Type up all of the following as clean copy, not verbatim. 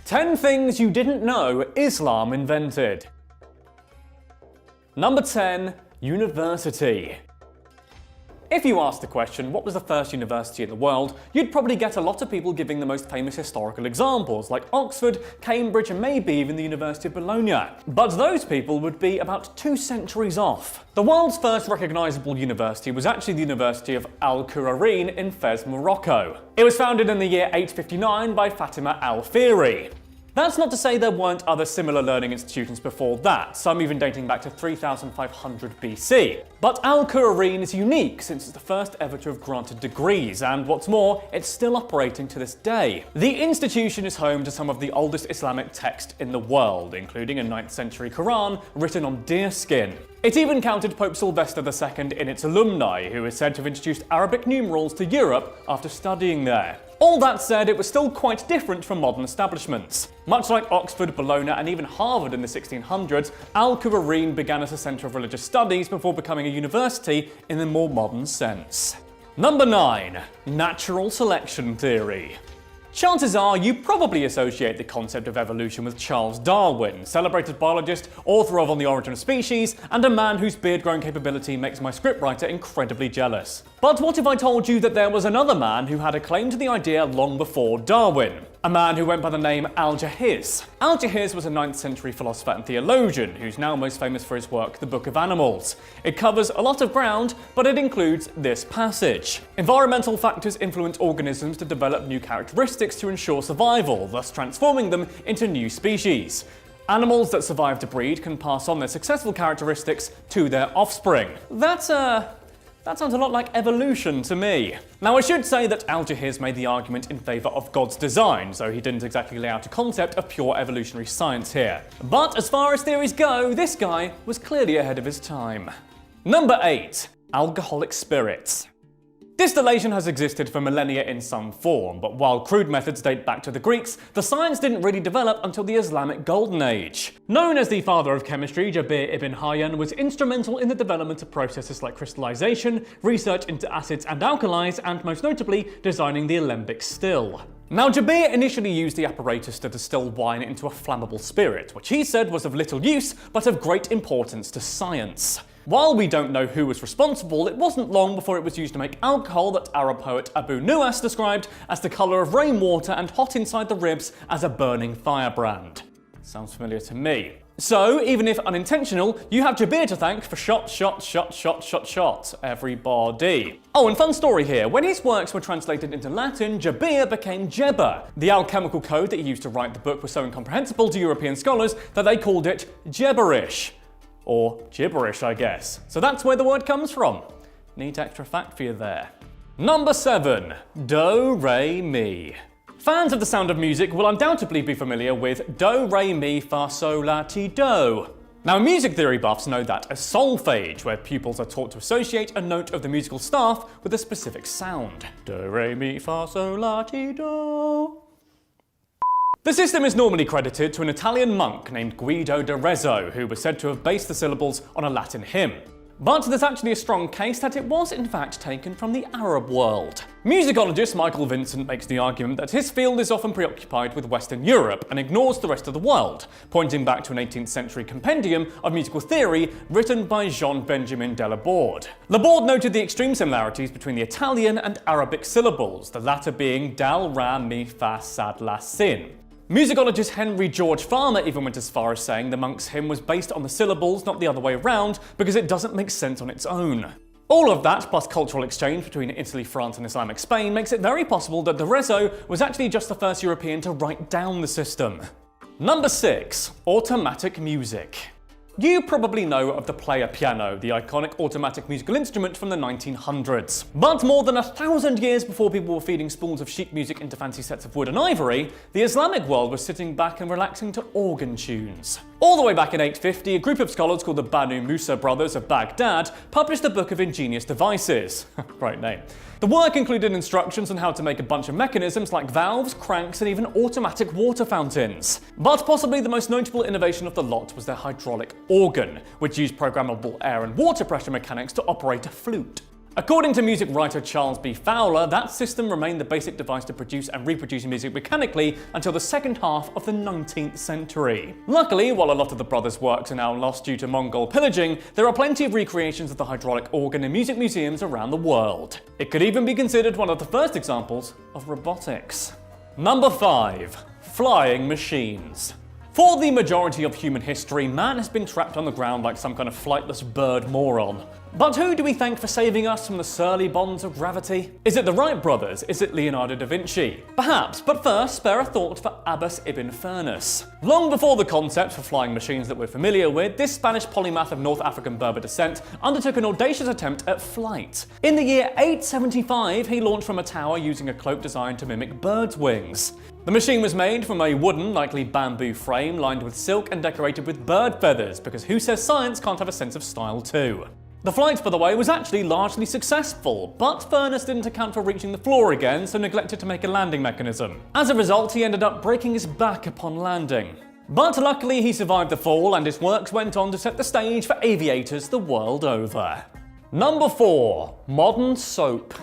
10 things you didn't know Islam invented. Number 10. University. If you asked the question, what was the first university in the world, you'd probably get a lot of people giving the most famous historical examples, like Oxford, Cambridge, and maybe even the University of Bologna. But those people would be about 2 centuries off. The world's first recognisable university was actually the University of Al-Qurawin in Fez, Morocco. It was founded in the year 859 by Fatima al-Fihri. That's not to say there weren't other similar learning institutions before that, some even dating back to 3500 BC. But Al-Qurawin is unique since it's the first ever to have granted degrees, and what's more, it's still operating to this day. The institution is home to some of the oldest Islamic texts in the world, including a 9th century Quran written on deerskin. It even counted Pope Sylvester II in its alumni, who is said to have introduced Arabic numerals to Europe after studying there. All that said, it was still quite different from modern establishments. Much like Oxford, Bologna, and even Harvard in the 1600s, Al-Qurawin began as a centre of religious studies before becoming a university in the more modern sense. Number 9. Natural selection theory. Chances are you probably associate the concept of evolution with Charles Darwin, celebrated biologist, author of On the Origin of Species, and a man whose beard-growing capability makes my scriptwriter incredibly jealous. But what if I told you that there was another man who had a claim to the idea long before Darwin? A man who went by the name Aljahiz. Aljahiz was a 9th century philosopher and theologian who's now most famous for his work, The Book of Animals. It covers a lot of ground, but it includes this passage. Environmental factors influence organisms to develop new characteristics to ensure survival, thus transforming them into new species. Animals that survive to breed can pass on their successful characteristics to their offspring. That sounds a lot like evolution to me. Now I should say that Aljahiz made the argument in favour of God's design, so he didn't exactly lay out a concept of pure evolutionary science here. But as far as theories go, this guy was clearly ahead of his time. Number 8. Alcoholic spirits. Distillation has existed for millennia in some form, but while crude methods date back to the Greeks, the science didn't really develop until the Islamic Golden Age. Known as the father of chemistry, Jabir ibn Hayyan was instrumental in the development of processes like crystallization, research into acids and alkalis, and most notably, designing the alembic still. Now, Jabir initially used the apparatus to distill wine into a flammable spirit, which he said was of little use, but of great importance to science. While we don't know who was responsible, it wasn't long before it was used to make alcohol that Arab poet Abu Nuwas described as the colour of rainwater and hot inside the ribs as a burning firebrand. Sounds familiar to me. So, even if unintentional, you have Jabir to thank for shot, everybody. Oh, and fun story here, when his works were translated into Latin, Jabir became Jeber. The alchemical code that he used to write the book was so incomprehensible to European scholars that they called it Jebberish. Or gibberish, I guess. So that's where the word comes from. Neat extra fact for you there. Number 7. Do, re, mi. Fans of The Sound of Music will undoubtedly be familiar with do, re, mi, fa, sol, la, ti, do. Now, music theory buffs know that as solfege, where pupils are taught to associate a note of the musical staff with a specific sound. Do, re, mi, fa, sol, la, ti, do. The system is normally credited to an Italian monk named Guido d'Arezzo, who was said to have based the syllables on a Latin hymn. But there's actually a strong case that it was in fact taken from the Arab world. Musicologist Michael Vincent makes the argument that his field is often preoccupied with Western Europe and ignores the rest of the world, pointing back to an 18th century compendium of musical theory written by Jean-Benjamin de Laborde. Laborde noted the extreme similarities between the Italian and Arabic syllables, the latter being dal, ra, mi, fa, sad, la, sin. Musicologist Henry George Farmer even went as far as saying the monk's hymn was based on the syllables, not the other way around, because it doesn't make sense on its own. All of that, plus cultural exchange between Italy, France and Islamic Spain, makes it very possible that d'Arezzo was actually just the first European to write down the system. Number 6. Automatic music. You probably know of the player piano, the iconic automatic musical instrument from the 1900s. But more than 1,000 years before people were feeding spoons of sheet music into fancy sets of wood and ivory, the Islamic world was sitting back and relaxing to organ tunes. All the way back in 850, a group of scholars called the Banu Musa brothers of Baghdad published a book of ingenious devices. Great name. The work included instructions on how to make a bunch of mechanisms like valves, cranks, and even automatic water fountains. But possibly the most notable innovation of the lot was their hydraulic organ, which used programmable air and water pressure mechanics to operate a flute. According to music writer Charles B. Fowler, that system remained the basic device to produce and reproduce music mechanically until the second half of the 19th century. Luckily, while a lot of the brothers' works are now lost due to Mongol pillaging, there are plenty of recreations of the hydraulic organ in music museums around the world. It could even be considered one of the first examples of robotics. Number 5. Flying machines. For the majority of human history, man has been trapped on the ground like some kind of flightless bird moron. But who do we thank for saving us from the surly bonds of gravity? Is it the Wright brothers? Is it Leonardo da Vinci? Perhaps, but first, spare a thought for Abbas ibn Firnas. Long before the concept for flying machines that we're familiar with, this Spanish polymath of North African Berber descent undertook an audacious attempt at flight. In the year 875, he launched from a tower using a cloak designed to mimic birds' wings. The machine was made from a wooden, likely bamboo frame lined with silk and decorated with bird feathers, because who says science can't have a sense of style too? The flight, by the way, was actually largely successful, but Furness didn't account for reaching the floor again, so neglected to make a landing mechanism. As a result, he ended up breaking his back upon landing. But luckily he survived the fall, and his works went on to set the stage for aviators the world over. Number 4. Modern soap.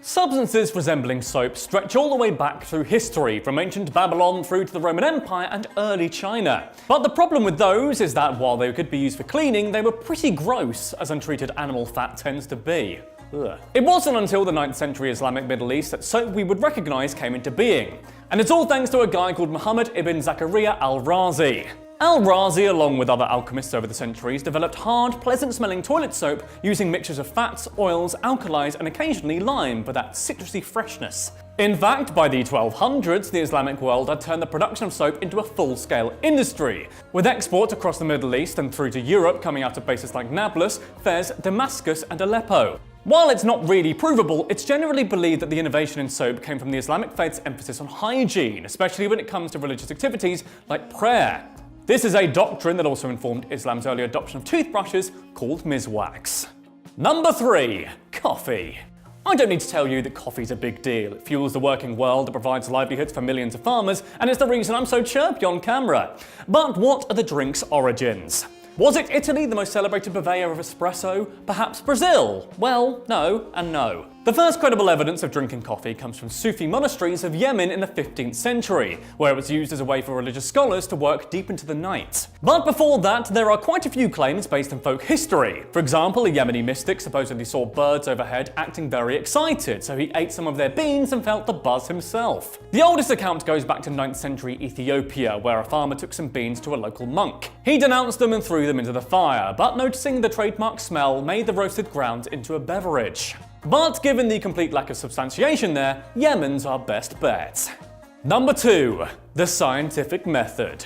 Substances resembling soap stretch all the way back through history, from ancient Babylon through to the Roman Empire and early China. But the problem with those is that while they could be used for cleaning, they were pretty gross, as untreated animal fat tends to be. Ugh. It wasn't until the 9th century Islamic Middle East that soap we would recognise came into being. And it's all thanks to a guy called Muhammad ibn Zakaria al-Razi. Al-Razi, along with other alchemists over the centuries, developed hard, pleasant-smelling toilet soap using mixtures of fats, oils, alkalis, and occasionally lime for that citrusy freshness. In fact, by the 1200s, the Islamic world had turned the production of soap into a full-scale industry, with exports across the Middle East and through to Europe coming out of bases like Nablus, Fez, Damascus, and Aleppo. While it's not really provable, it's generally believed that the innovation in soap came from the Islamic faith's emphasis on hygiene, especially when it comes to religious activities like prayer. This is a doctrine that also informed Islam's early adoption of toothbrushes called miswaks. Number 3. Coffee. I don't need to tell you that coffee's a big deal. It fuels the working world, it provides livelihoods for millions of farmers, and it's the reason I'm so chirpy on camera. But what are the drink's origins? Was it Italy, the most celebrated purveyor of espresso? Perhaps Brazil? Well, no and no. The first credible evidence of drinking coffee comes from Sufi monasteries of Yemen in the 15th century, where it was used as a way for religious scholars to work deep into the night. But before that, there are quite a few claims based in folk history. For example, a Yemeni mystic supposedly saw birds overhead acting very excited, so he ate some of their beans and felt the buzz himself. The oldest account goes back to 9th century Ethiopia, where a farmer took some beans to a local monk. He denounced them and threw them into the fire, but noticing the trademark smell made the roasted grounds into a beverage. But given the complete lack of substantiation there, Yemen's our best bet. Number 2. The scientific method.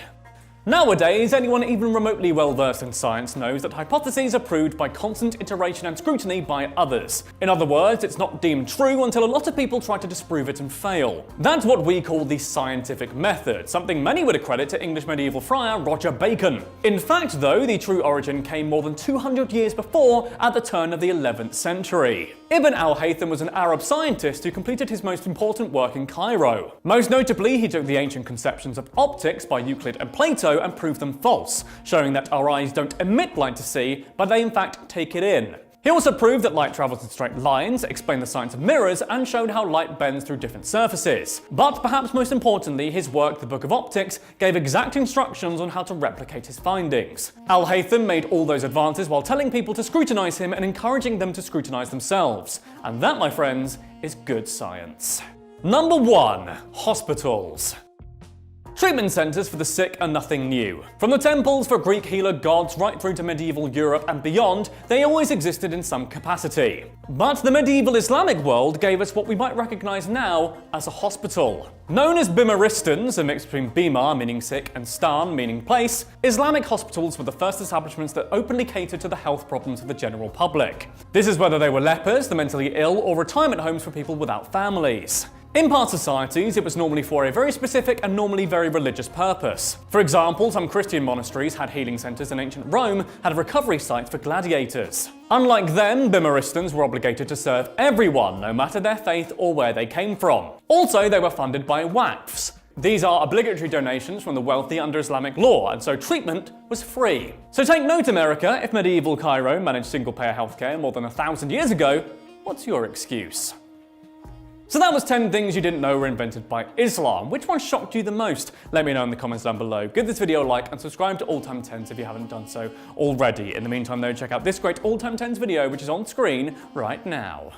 Nowadays, anyone even remotely well-versed in science knows that hypotheses are proved by constant iteration and scrutiny by others. In other words, it's not deemed true until a lot of people try to disprove it and fail. That's what we call the scientific method, something many would accredit to English medieval friar Roger Bacon. In fact, though, the true origin came more than 200 years before, at the turn of the 11th century. Ibn al-Haytham was an Arab scientist who completed his most important work in Cairo. Most notably, he took the ancient conceptions of optics by Euclid and Plato and proved them false, showing that our eyes don't emit light to see, but they in fact take it in. He also proved that light travels in straight lines, explained the science of mirrors, and showed how light bends through different surfaces. But perhaps most importantly, his work, the Book of Optics, gave exact instructions on how to replicate his findings. Al-Haytham made all those advances while telling people to scrutinize him and encouraging them to scrutinize themselves. And that, my friends, is good science. Number 1. Hospitals. Treatment centres for the sick are nothing new. From the temples for Greek healer gods right through to medieval Europe and beyond, they always existed in some capacity. But the medieval Islamic world gave us what we might recognise now as a hospital. Known as Bimaristans, a mix between Bimar, meaning sick, and Stan, meaning place, Islamic hospitals were the first establishments that openly catered to the health problems of the general public. This is whether they were lepers, the mentally ill, or retirement homes for people without families. In part societies, it was normally for a very specific and normally very religious purpose. For example, some Christian monasteries had healing centres, and ancient Rome had a recovery site for gladiators. Unlike them, Bimaristans were obligated to serve everyone, no matter their faith or where they came from. Also, they were funded by waqfs. These are obligatory donations from the wealthy under Islamic law, and so treatment was free. So take note, America, if medieval Cairo managed single-payer healthcare more than 1,000 years ago, What's your excuse? So that was 10 things you didn't know were invented by Islam. Which one shocked you the most? Let me know in the comments down below. Give this video a like and subscribe to All Time 10s if you haven't done so already. In the meantime though, check out this great All Time 10s video which is on screen right now.